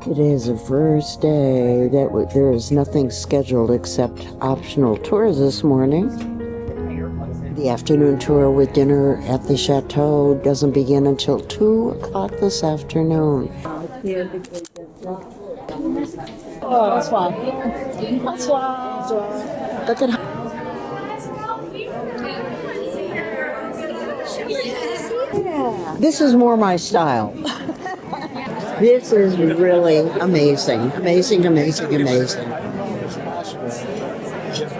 Today is the first day that there is nothing scheduled except optional tours this morning. The afternoon tour with dinner at the chateau doesn't begin until 2 o'clock this afternoon. Bonsoir. Bonsoir. Look at this is more my style. This is really amazing. Amazing, amazing, amazing.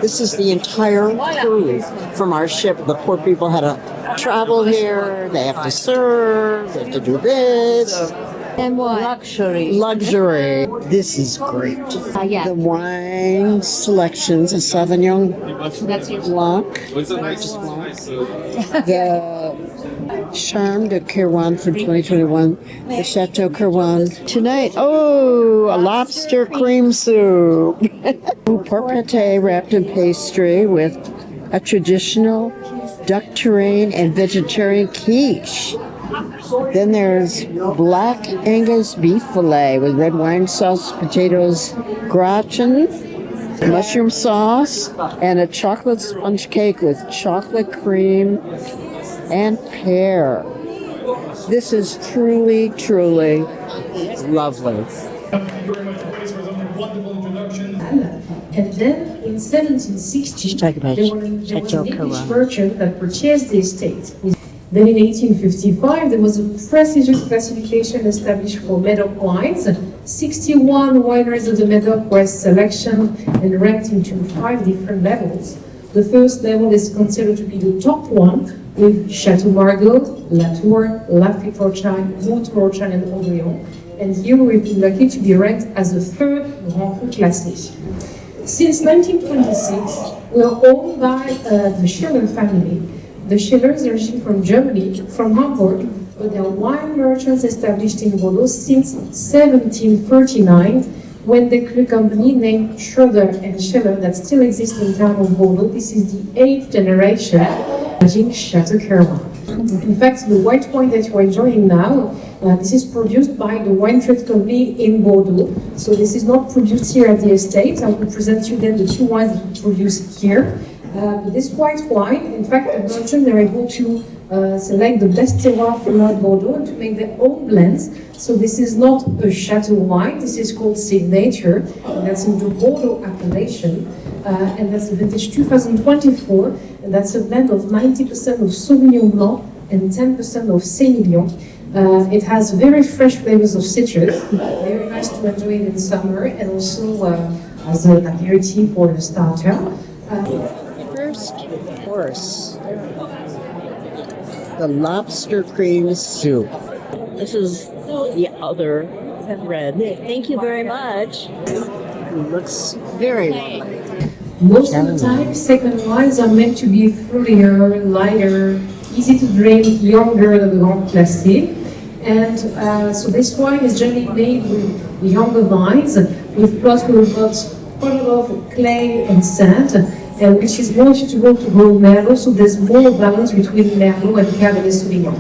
This is the entire crew from our ship. The poor people had to travel here. They have to serve. They have to do this. And what? Luxury. This is great. Yeah. The wine selections, a Sauvignon Blanc. The Charme de Kirwan from 2021. The Chateau Kirwan. Tonight, a lobster cream soup. Pork pate wrapped in pastry with a traditional duck terrine and vegetarian quiche. Then there's black Angus beef fillet with red wine sauce, potatoes, gratin, mushroom sauce, and a chocolate sponge cake with chocolate cream and pear. This is truly, truly lovely. And then in 1760, there were an English merchant that purchased the estate. Then in 1855, there was a prestigious classification established for Medoc wines. 61 wineries of the Medoc were selected and ranked into 5 different levels. The first level is considered to be the top one, with Chateau Margaux, Latour, Lafite Rothschild, Moët Rothschild, and Aubryon. And here we've been lucky to be ranked as the 3rd Grand Cru classé. Since 1926, we are owned by the Schiller family. The Schillers are originally from Germany, from Hamburg, but they are wine merchants established in Bordeaux since 1739, when the Cru company named Schroeder and Schiller that still exists in town of Bordeaux. This is the 8th generation managing Chateau Kirwan. In fact, the white wine that you are enjoying now, this is produced by the wine trade company in Bordeaux. So this is not produced here at the estate. I will present you then the 2 wines that we produce here. This white wine, in fact, the merchants are able to select the best terroir throughout Bordeaux and to make their own blends. So this is not a chateau wine, this is called Signature, and that's in the Bordeaux appellation, and that's the vintage 2024, and that's a blend of 90% of Sauvignon Blanc and 10% of Sémillon. It has very fresh flavors of citrus, very nice to enjoy it in summer, and also as an aperitif or a starter. First course, the lobster cream soup. This is the other red. Thank you very much. It looks very well. Most of the time, second wines are meant to be fruitier, lighter, easy to drink, younger than the Grand Classé. And so this wine is generally made with younger vines, with plus we've got quite a lot of clay and sand, and which is more suitable to grow Merlot, so there's more balance between Merlot and Cabernet Sauvignon.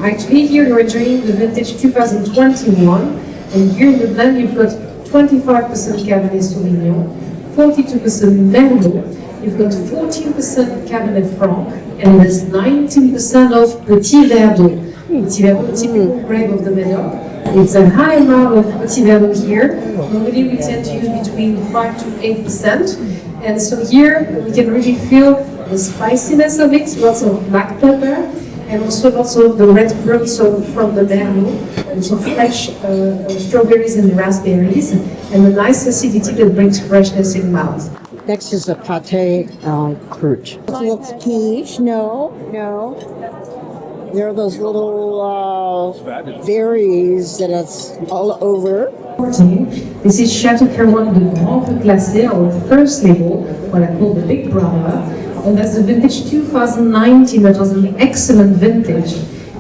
Actually, here you're enjoying the vintage 2021, and here in the blend you've got 25% Cabernet Sauvignon, 42% Merlot, you've got 14% Cabernet Franc, and there's 19% of Petit Verdot. Petit Verdot, typical grape of the Medoc. It's a high amount of Petit Verdot here. Normally we tend to use between 5 to 8%. And so here we can really feel the spiciness of it, lots of black pepper, and also lots of the red fruits from the Merlot, and some fresh strawberries and raspberries, and a nice acidity that brings freshness in mouth. Next is the pate croûte. It's quiche. No. There are those little berries that it's all over. This is Chateau Kirwan de Grand Cru classé, our first label, what I call the Big Brother, and that's the vintage 2019. That was an excellent vintage.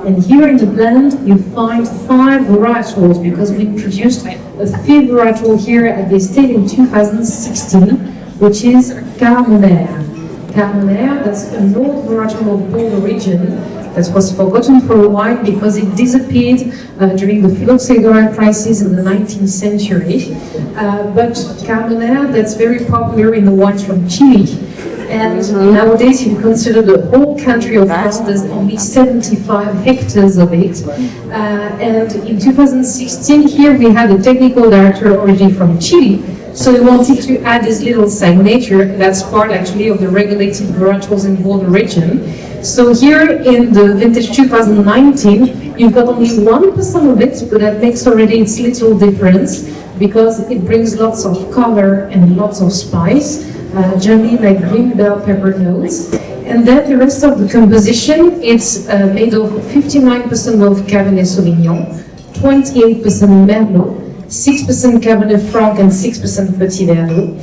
And here in the blend, you find 5 varietals because we produced a 5th varietal here at the estate in 2016, which is Carmenère. Carmenère, that's an old varietal of Bordeaux region, that was forgotten for a while because it disappeared during the phylloxera crisis in the 19th century. But Carbonaire, that's very popular in the wines from Chile. And nowadays, if you consider the whole country of France, there's only 75 hectares of it. And in 2016, here we had a technical director originally from Chile. So we wanted to add this little signature that's part actually of the regulated varietals in border region. So here in the vintage 2019, you've got only 1% of it, but that makes already its little difference because it brings lots of color and lots of spice. Generally like green bell pepper notes. And then the rest of the composition, it's made of 59% of Cabernet Sauvignon, 28% Merlot, 6% Cabernet Franc and 6% Petit Verdot.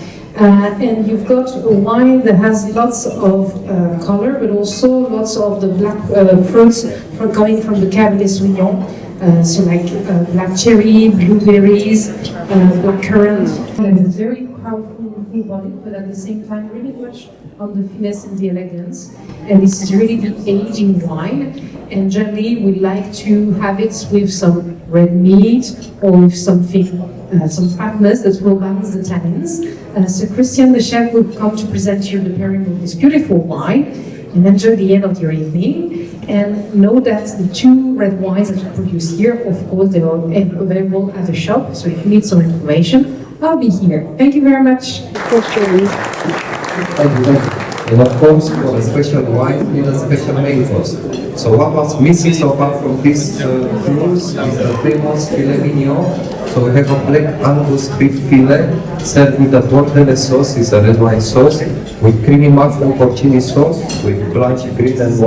And you've got a wine that has lots of color, but also lots of the black fruits coming from the Cabernet Sauvignon. So like black cherry, blueberries, black currant. And it's very powerful, full body, but at the same time really much on the finesse and the elegance. And this is really the aging wine. And generally we like to have it with some red meat or with something, some fatness that will balance the tannins. So Christian, the chef, will come to present you the pairing of this beautiful wine and enjoy the end of your evening. And know that the two red wines that we produce here, of course, they are available at the shop. So if you need some information, I'll be here. Thank you very much. And of course, for a special wine, we need a special main course. So what was missing so far from this cruise is the famous filet mignon. So we have a black Angus beef fillet served with a tortellini sauce, it's a red wine sauce, with creamy mushroom porcini sauce, with blanched green and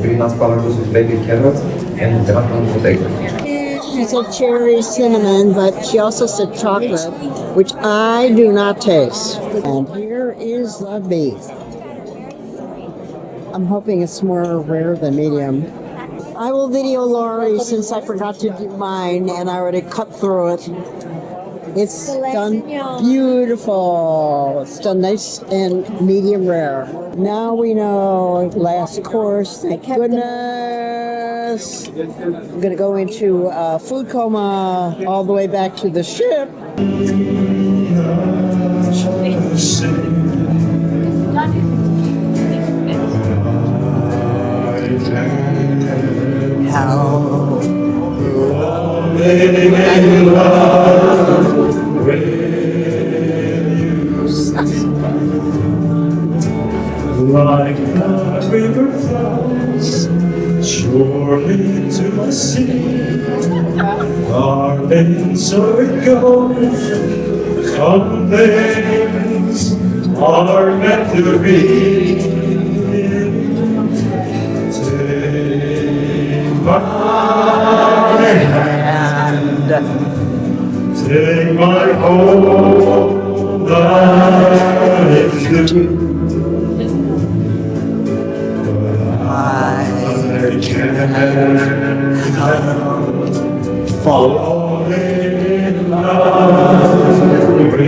green asparagus with baby carrots, and dragon potato. She said cherry cinnamon, but she also said chocolate, which I do not taste. And here is the beef. I'm hoping it's more rare than medium. I will video Laurie since I forgot to do mine and I already cut through it. It's done beautiful. It's done nice and medium rare. Now we know last course, thank goodness. I'm gonna go into food coma all the way back to the ship. Like the river flows surely to the sea, darling, so it goes. Some things are meant to be. Take my hand, take my whole life to. Fall in love with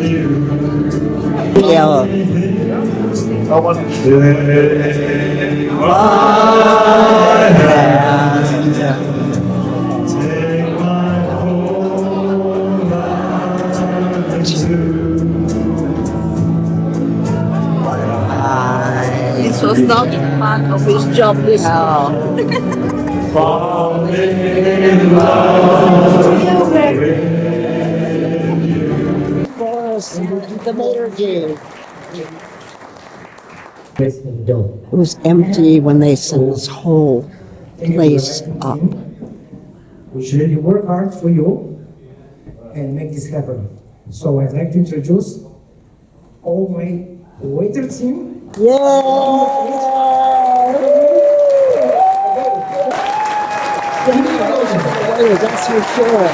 you. Yeah. I want to take my hand, take my whole life too. This was not part of his job this Fall in love with Forest, the liturgy. It was empty when they set this whole place up. We should really work hard for you and make this happen. So I'd like to introduce all my waiter team. That's for sure.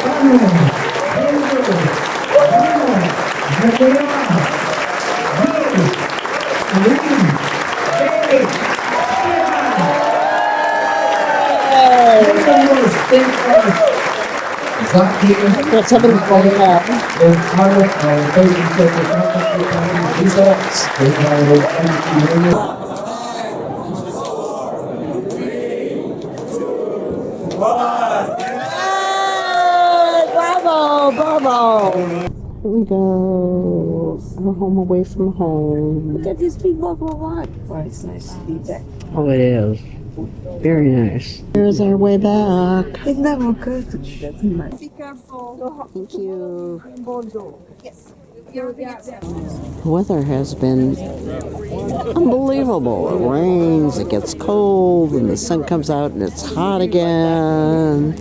That's something called that. Bravo! Here we go. Our home away from home. Look at this big bubble rock. Well, it's nice to be back. Oh, it is. Very nice. Here's our way back. It's never good. Be careful. Thank you. Yes. The weather has been unbelievable. It rains, it gets cold, and the sun comes out and it's hot again.